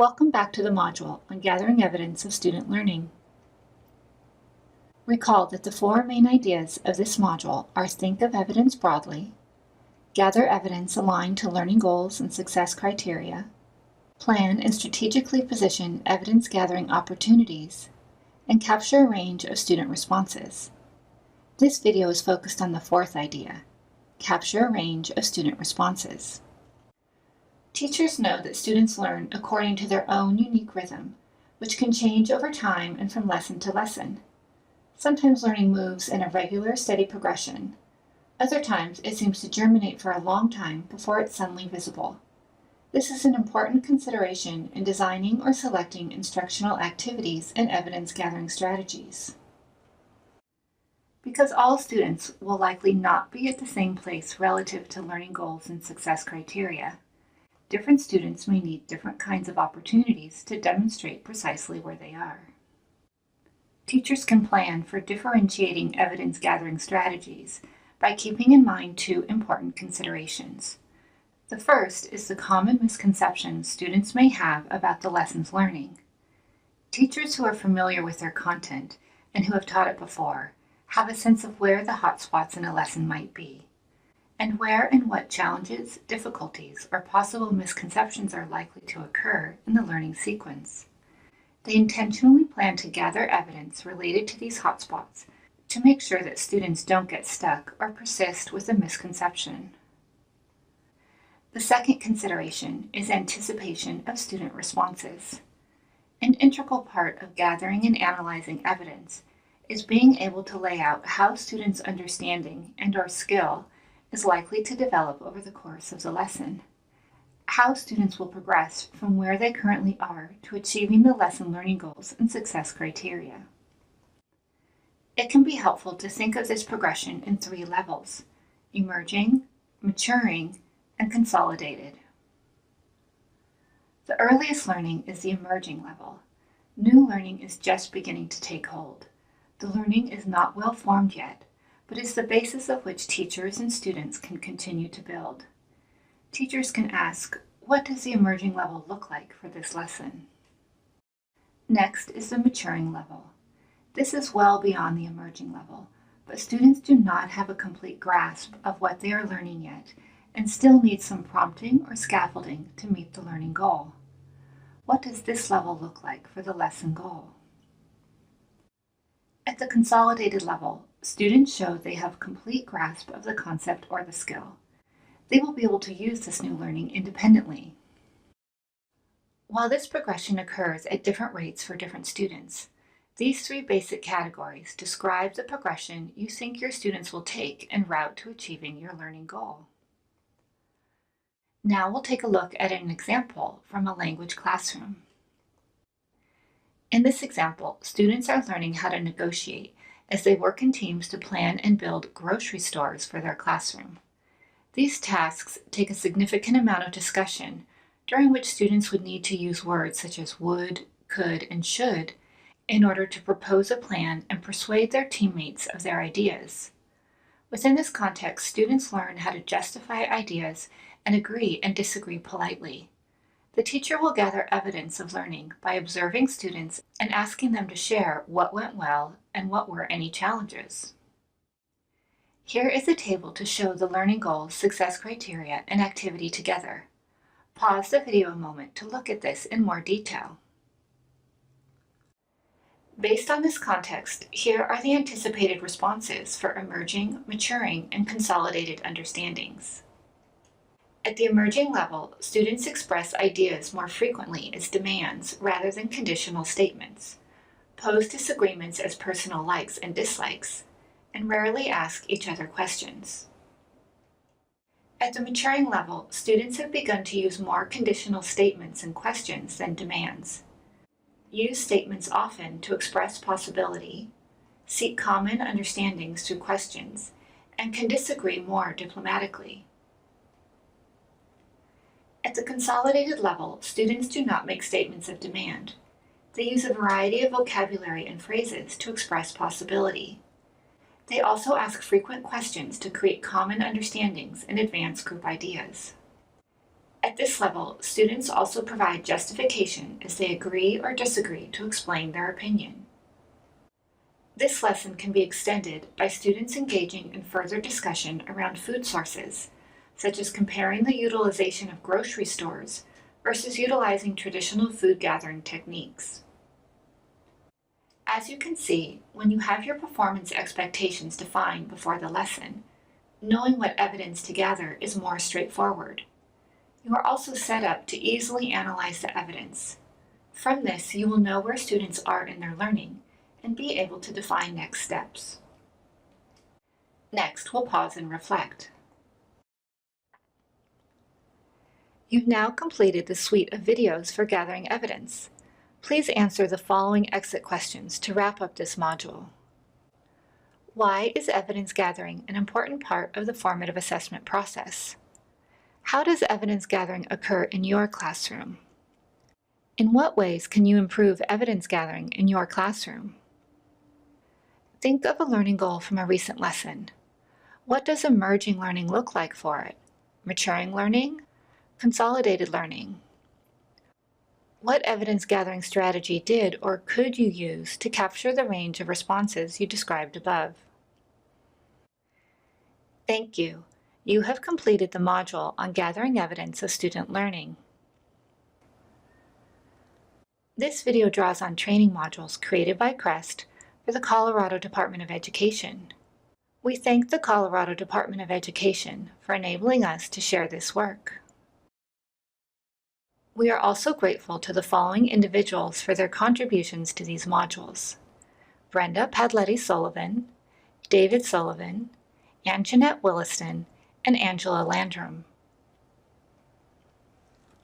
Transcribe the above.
Welcome back to the module on gathering evidence of student learning. Recall that the four main ideas of this module are think of evidence broadly, gather evidence aligned to learning goals and success criteria, plan and strategically position evidence gathering opportunities, and capture a range of student responses. This video is focused on the fourth idea, capture a range of student responses. Teachers know that students learn according to their own unique rhythm, which can change over time and from lesson to lesson. Sometimes learning moves in a regular, steady progression. Other times it seems to germinate for a long time before it's suddenly visible. This is an important consideration in designing or selecting instructional activities and evidence gathering strategies. Because all students will likely not be at the same place relative to learning goals and success criteria, different students may need different kinds of opportunities to demonstrate precisely where they are. Teachers can plan for differentiating evidence gathering strategies by keeping in mind two important considerations. The first is the common misconceptions students may have about the lesson's learning. Teachers who are familiar with their content and who have taught it before have a sense of where the hot spots in a lesson might be, and where and what challenges, difficulties, or possible misconceptions are likely to occur in the learning sequence. They intentionally plan to gather evidence related to these hotspots to make sure that students don't get stuck or persist with a misconception. The second consideration is anticipation of student responses. An integral part of gathering and analyzing evidence is being able to lay out how students' understanding and/or skill is likely to develop over the course of the lesson. How students will progress from where they currently are to achieving the lesson learning goals and success criteria. It can be helpful to think of this progression in three levels: emerging, maturing, and consolidated. The earliest learning is the emerging level. New learning is just beginning to take hold. The learning is not well formed yet, but is the basis of which teachers and students can continue to build. Teachers can ask, what does the emerging level look like for this lesson? Next is the maturing level. This is well beyond the emerging level, but students do not have a complete grasp of what they are learning yet and still need some prompting or scaffolding to meet the learning goal. What does this level look like for the lesson goal? At the consolidated level, students show they have complete grasp of the concept or the skill. They will be able to use this new learning independently. While this progression occurs at different rates for different students, these three basic categories describe the progression you think your students will take en route to achieving your learning goal. Now we'll take a look at an example from a language classroom. In this example, students are learning how to negotiate as they work in teams to plan and build grocery stores for their classroom. These tasks take a significant amount of discussion, during which students would need to use words such as would, could, and should in order to propose a plan and persuade their teammates of their ideas. Within this context, students learn how to justify ideas and agree and disagree politely. The teacher will gather evidence of learning by observing students and asking them to share what went well and what were any challenges. Here is a table to show the learning goals, success criteria, and activity together. Pause the video a moment to look at this in more detail. Based on this context, here are the anticipated responses for emerging, maturing, and consolidated understandings. At the emerging level, students express ideas more frequently as demands rather than conditional statements, pose disagreements as personal likes and dislikes, and rarely ask each other questions. At the maturing level, students have begun to use more conditional statements and questions than demands. Use statements often to express possibility, seek common understandings through questions, and can disagree more diplomatically. At the consolidated level, students do not make statements of demand. They use a variety of vocabulary and phrases to express possibility. They also ask frequent questions to create common understandings and advance group ideas. At this level, students also provide justification as they agree or disagree to explain their opinion. This lesson can be extended by students engaging in further discussion around food sources, such as comparing the utilization of grocery stores versus utilizing traditional food gathering techniques. As you can see, when you have your performance expectations defined before the lesson, knowing what evidence to gather is more straightforward. You are also set up to easily analyze the evidence. From this, you will know where students are in their learning and be able to define next steps. Next, we'll pause and reflect. You've now completed the suite of videos for gathering evidence. Please answer the following exit questions to wrap up this module. Why is evidence gathering an important part of the formative assessment process? How does evidence gathering occur in your classroom? In what ways can you improve evidence gathering in your classroom? Think of a learning goal from a recent lesson. What does emerging learning look like for it? Maturing learning? Consolidated learning? What evidence gathering strategy did or could you use to capture the range of responses you described above? Thank you. You have completed the module on gathering evidence of student learning. This video draws on training modules created by CRESST for the Colorado Department of Education. We thank the Colorado Department of Education for enabling us to share this work. We are also grateful to the following individuals for their contributions to these modules: Brenda Padletti-Sullivan, David Sullivan, Ann Jeanette Williston, and Angela Landrum.